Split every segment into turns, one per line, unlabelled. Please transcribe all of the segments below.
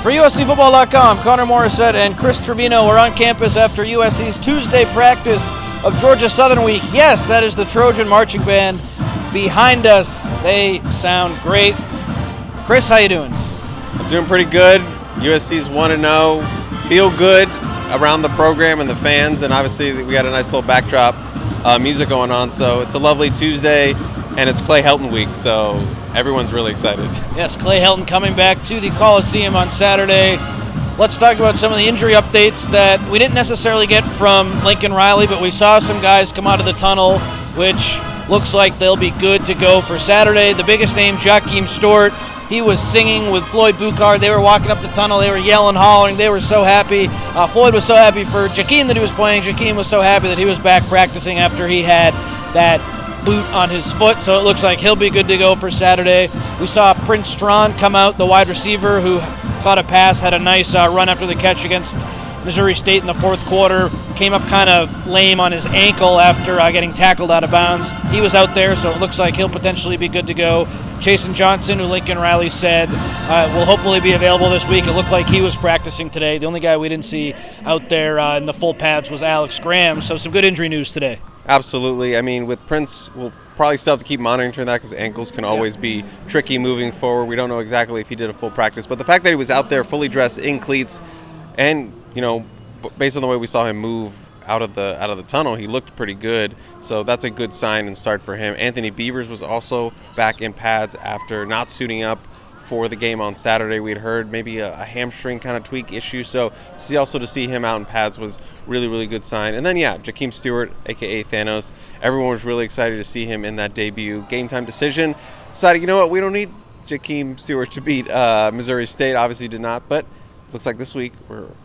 For USCFootball.com, Connor Morrissette and Chris Trevino are on campus after USC's Tuesday practice of Georgia Southern Week. Yes, that is the Trojan Marching Band behind us. They sound great. Chris, how you doing?
I'm doing pretty good. USC's 1-0. Feel good around the program and the fans, and obviously we got a nice little backdrop music going on. So it's a lovely Tuesday, and it's Klay Helton week, so everyone's really excited.
Yes, Klay Helton coming back to the Coliseum on Saturday. Let's talk about some of the injury updates that we didn't necessarily get from Lincoln Riley, but we saw some guys come out of the tunnel, which looks like they'll be good to go for Saturday. The biggest name, Jakeem Stewart. He was singing with Floyd Buchard. They were walking up the tunnel. They were yelling, hollering. They were so happy. Floyd was so happy for Jakeem that he was playing. Jakeem was so happy that he was back practicing after he had that boot on his foot, so it looks like he'll be good to go for Saturday. We saw Prince Strawn come out, the wide receiver who caught a pass, had a nice run after the catch against Missouri State in the fourth quarter, came up kind of lame on his ankle after getting tackled out of bounds. He was out there, so it looks like he'll potentially be good to go. Chasen Johnson, who Lincoln Riley said will hopefully be available this week. It looked like he was practicing today. The only guy we didn't see out there in the full pads was Alex Graham, so some good injury news today.
Absolutely. I mean, with Prince, we'll probably still have to keep monitoring that because ankles can always be tricky moving forward. We don't know exactly if he did a full practice, but the fact that he was out there fully dressed in cleats and, based on the way we saw him move out of the tunnel, he looked pretty good. So that's a good sign and start for him. Anthony Beavers was also back in pads after not suiting up for the game on Saturday. We had heard maybe a hamstring kind of tweak issue, so to see him out in pads was really, really good sign. And then Jakeem Stewart, aka Thanos, everyone was really excited to see him in that debut game time decision. Decided, we don't need Jakeem Stewart to beat Missouri State. Obviously did not, but looks like this week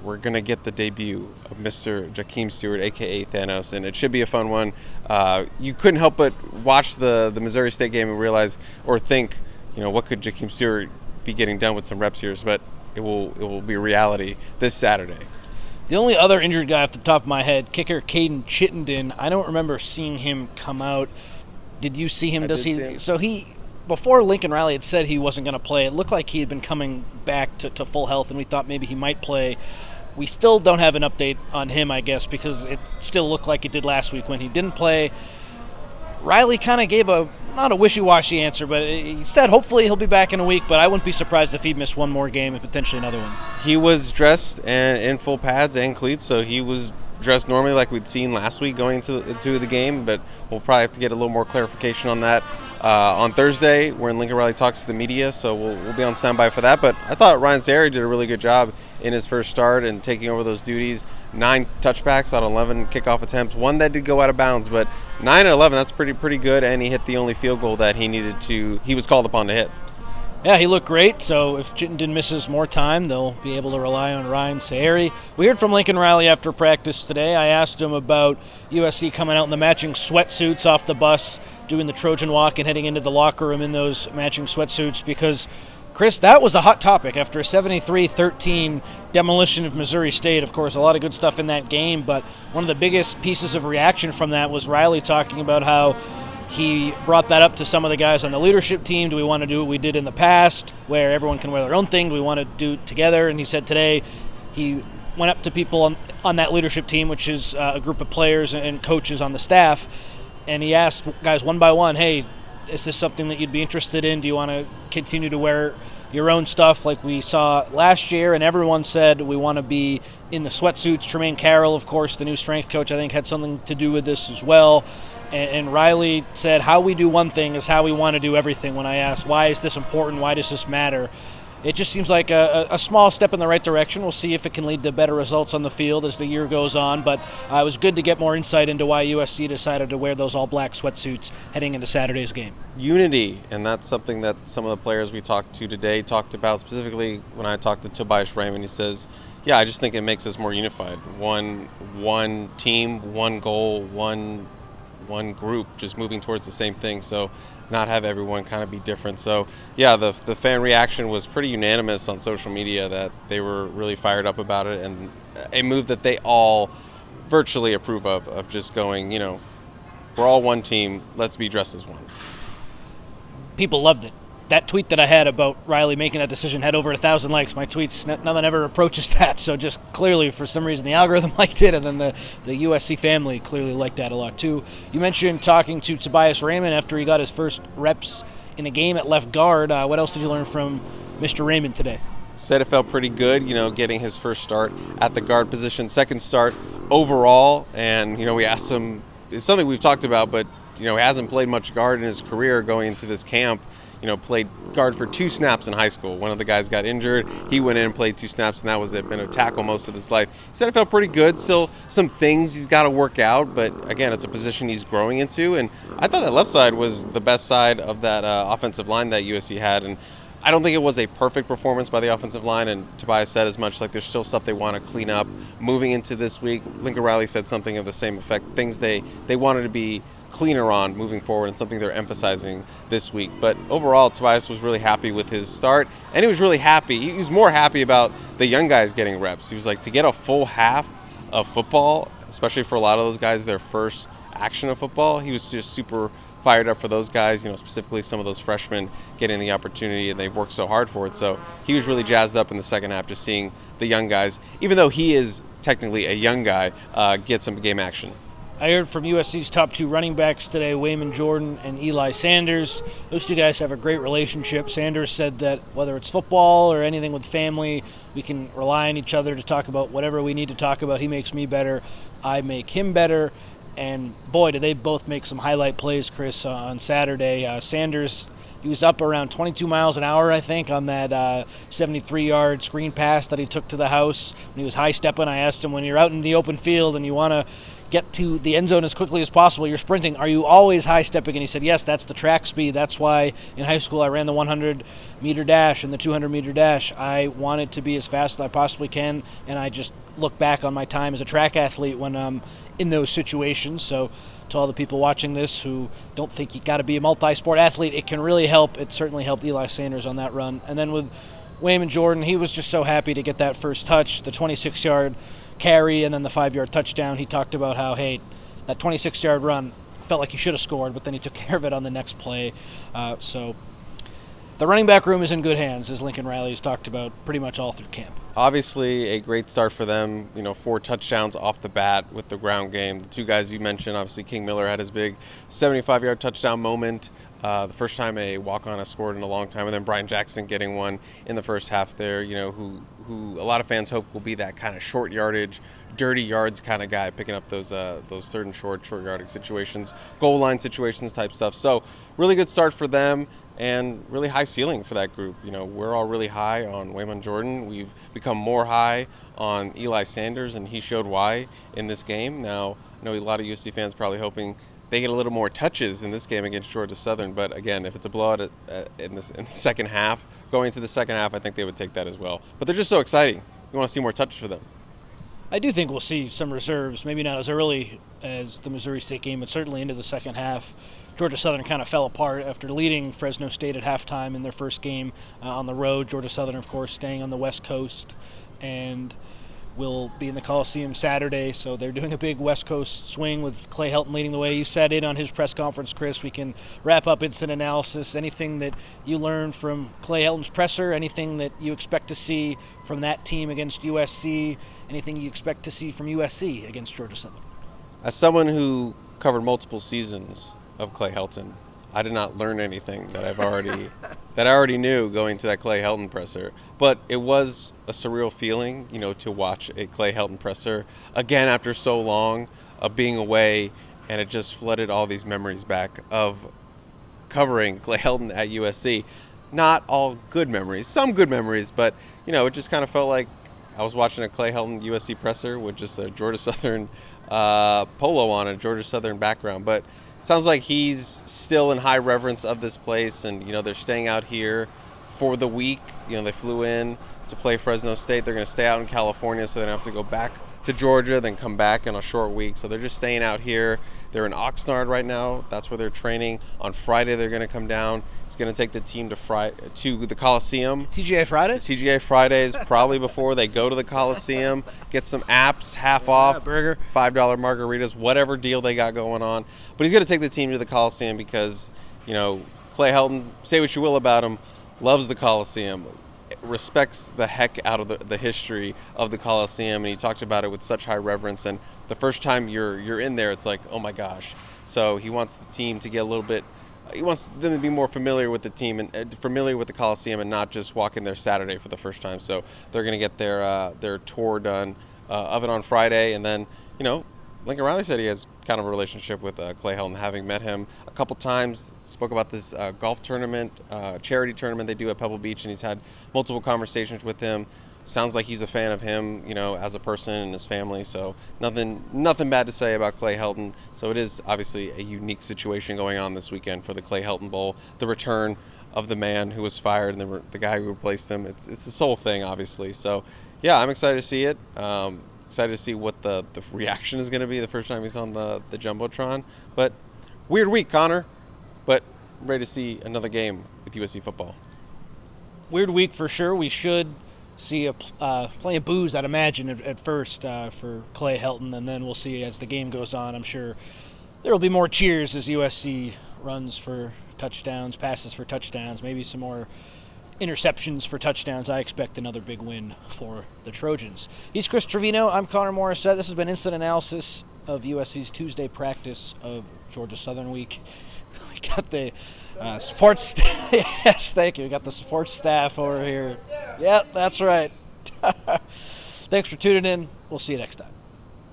we're gonna get the debut of Mr. Jakeem Stewart, aka Thanos, and it should be a fun one. You couldn't help but watch the Missouri State game and realize or think, what could Jakeem Stewart be getting done with some reps here? But it will be reality this Saturday.
The only other injured guy off the top of my head, kicker Caden Chittenden. I don't remember seeing him come out. Did you see him?
I did see him.
So before Lincoln Riley had said he wasn't going to play, it looked like he had been coming back to full health, and we thought maybe he might play. We still don't have an update on him, I guess, because it still looked like it did last week when he didn't play. Riley kind of gave not a wishy-washy answer, but he said hopefully he'll be back in a week, but I wouldn't be surprised if he missed one more game and potentially another one.
He was dressed and in full pads and cleats, so he was dressed normally like we'd seen last week going into the game, but we'll probably have to get a little more clarification on that on Thursday when Lincoln Riley talks to the media, so we'll be on standby for that. But I thought Ryan Zary did a really good job in his first start and taking over those duties. 9 touchbacks out of 11 kickoff attempts. One that did go out of bounds, but 9 out of 11, that's pretty good, and he hit the only field goal that he was called upon to hit.
Yeah, he looked great, so if Chittenden misses more time, they'll be able to rely on Ryan Sayeri. We heard from Lincoln Riley after practice today. I asked him about USC coming out in the matching sweatsuits off the bus, doing the Trojan walk and heading into the locker room in those matching sweatsuits because, Chris, that was a hot topic after a 73-13 demolition of Missouri State. Of course, a lot of good stuff in that game, but one of the biggest pieces of reaction from that was Riley talking about how he brought that up to some of the guys on the leadership team. Do we want to do what we did in the past where everyone can wear their own thing? Do we want to do it together? And he said today he went up to people on that leadership team, which is a group of players and coaches on the staff, and he asked guys one by one, hey, is this something that you'd be interested in? Do you want to continue to wear your own stuff like we saw last year? And everyone said we want to be in the sweatsuits. Tremaine Carroll, of course, the new strength coach, I think had something to do with this as well. And Riley said how we do one thing is how we want to do everything. When I asked, why is this important? Why does this matter? It just seems like a small step in the right direction. We'll see if it can lead to better results on the field as the year goes on. But it was good to get more insight into why USC decided to wear those all-black sweatsuits heading into Saturday's game.
Unity, and that's something that some of the players we talked to today talked about. Specifically, when I talked to Tobias Raymond, he says, I just think it makes us more unified. One team, one goal, one group just moving towards the same thing, so not have everyone kind of be different. So the fan reaction was pretty unanimous on social media that they were really fired up about it, and a move that they all virtually approve of just going, we're all one team, let's be dressed as one.
People loved it. that tweet that I had about Riley making that decision had over 1,000 likes. My tweets, nothing ever approaches that. So just clearly, for some reason, the algorithm liked it, and then the USC family clearly liked that a lot too. You mentioned talking to Tobias Raymond after he got his first reps in a game at left guard. What else did you learn from Mr. Raymond today?
Said it felt pretty good, getting his first start at the guard position, second start overall. And, we asked him, it's something we've talked about, but, he hasn't played much guard in his career going into this camp. Played guard for 2 snaps in high school. One of the guys got injured. He went in and played 2 snaps, and that was it. Been a tackle most of his life. He said it felt pretty good. Still some things he's got to work out, but again, it's a position he's growing into. And I thought that left side was the best side of that offensive line that USC had. And I don't think it was a perfect performance by the offensive line, and Tobias said as much, like there's still stuff they want to clean up moving into this week. Lincoln Riley said something of the same effect, things they wanted to be cleaner on moving forward, and something they're emphasizing this week. But overall, Tobias was really happy with his start, and he was really happy. He was more happy about the young guys getting reps. He was like, to get a full half of football, especially for a lot of those guys, their first action of football, he was just super fired up for those guys, specifically some of those freshmen getting the opportunity, and they've worked so hard for it. So he was really jazzed up in the second half, just seeing the young guys, even though he is technically a young guy, get some game action.
I heard from USC's top 2 running backs today, Wayman Jordan and Eli Sanders. Those 2 guys have a great relationship. Sanders said that whether it's football or anything with family, we can rely on each other to talk about whatever we need to talk about. He makes me better, I make him better. And boy, did they both make some highlight plays, Chris, on Saturday. Sanders, he was up around 22 miles an hour, I think, on that 73-yard screen pass that he took to the house. When he was high-stepping, I asked him, when you're out in the open field and you want to get to the end zone as quickly as possible, you're sprinting, are you always high-stepping? And he said, yes, that's the track speed. That's why in high school I ran the 100-meter dash and the 200-meter dash. I wanted to be as fast as I possibly can, and I just look back on my time as a track athlete when I'm in those situations. So to all the people watching this who don't think you got to be a multi-sport athlete, it can really help. It certainly helped Eli Sanders on that run. And then with Wayman Jordan, he was just so happy to get that first touch, the 26-yard carry, and then the 5-yard touchdown. He talked about how, hey, that 26-yard run felt like he should have scored, but then he took care of it on the next play. So the running back room is in good hands, as Lincoln Riley has talked about pretty much all through camp.
Obviously, a great start for them. 4 touchdowns off the bat with the ground game. The 2 guys you mentioned, obviously King Miller had his big 75-yard touchdown moment. The first time a walk-on has scored in a long time, and then Brian Jackson getting one in the first half there, who a lot of fans hope will be that kind of short yardage, dirty yards kind of guy, picking up those third and short yardage situations, goal line situations type stuff. So really good start for them, and really high ceiling for that group. We're all really high on Wayman Jordan. We've become more high on Eli Sanders, and he showed why in this game. Now, I know a lot of USC fans probably hoping they get a little more touches in this game against Georgia Southern, but again, if it's a blowout in the second half, going into the second half, I think they would take that as well. But they're just so exciting. You want to see more touches for them.
I do think we'll see some reserves, maybe not as early as the Missouri State game, but certainly into the second half. Georgia Southern kind of fell apart after leading Fresno State at halftime in their first game on the road. Georgia Southern, of course, staying on the West Coast, and will be in the Coliseum Saturday, so they're doing a big West Coast swing with Klay Helton leading the way. You sat in on his press conference, Chris. We can wrap up instant analysis. Anything that you learned from Klay Helton's presser, anything that you expect to see from that team against USC, anything you expect to see from USC against Georgia Southern?
As someone who covered multiple seasons of Klay Helton, I did not learn anything that I already knew going to that Klay Helton presser. But it was a surreal feeling, to watch a Klay Helton presser again after so long of being away, and it just flooded all these memories back of covering Klay Helton at USC. Not all good memories, some good memories, but it just kind of felt like I was watching a Klay Helton USC presser with just a Georgia Southern polo on, a Georgia Southern background. But sounds like he's still in high reverence of this place, and they're staying out here for the week. They flew in to play Fresno State. They're going to stay out in California, so they don't have to go back to Georgia, then come back in a short week. So they're just staying out here. They're in Oxnard right now. That's where they're training. On Friday, they're going to come down. It's going to take the team to the Coliseum.
TGA Fridays?
TGA Fridays, probably before they go to the Coliseum. Get some apps, half off,
burger,
$5 margaritas, whatever deal they got going on. But he's going to take the team to the Coliseum because, Klay Klay Helton, say what you will about him, loves the Coliseum, respects the heck out of the history of the Coliseum, and he talked about it with such high reverence. And the first time you're in there, it's like, oh my gosh. So he wants the team to get a little bit. He wants them to be more familiar with the team and familiar with the Coliseum, and not just walk in there Saturday for the first time. So they're going to get their tour done of it on Friday, and then Lincoln Riley said he has kind of a relationship with Klay Helton, having met him a couple times. Spoke about this golf tournament, charity tournament they do at Pebble Beach, and he's had multiple conversations with him. Sounds like he's a fan of him, as a person and his family. So nothing bad to say about Klay Helton. So it is obviously a unique situation going on this weekend for the Klay Helton Bowl, the return of the man who was fired and the guy who replaced him. It's this whole thing, obviously. So yeah, I'm excited to see it. Excited to see what the reaction is going to be the first time he's on the Jumbotron. But weird week, Connor. But I'm ready to see another game with USC football.
Weird week for sure. We should see plenty of boos, I'd imagine, at first for Klay Helton, and then we'll see as the game goes on. I'm sure there will be more cheers as USC runs for touchdowns, passes for touchdowns, maybe some more interceptions for touchdowns. I expect another big win for the Trojans. He's Chris Trevino. I'm Connor Morrissette. This has been Instant Analysis of USC's Tuesday practice of Georgia Southern Week. We got the sports yes, thank you. We got the sports staff over here. Yep, that's right. Thanks for tuning in. We'll see you next time.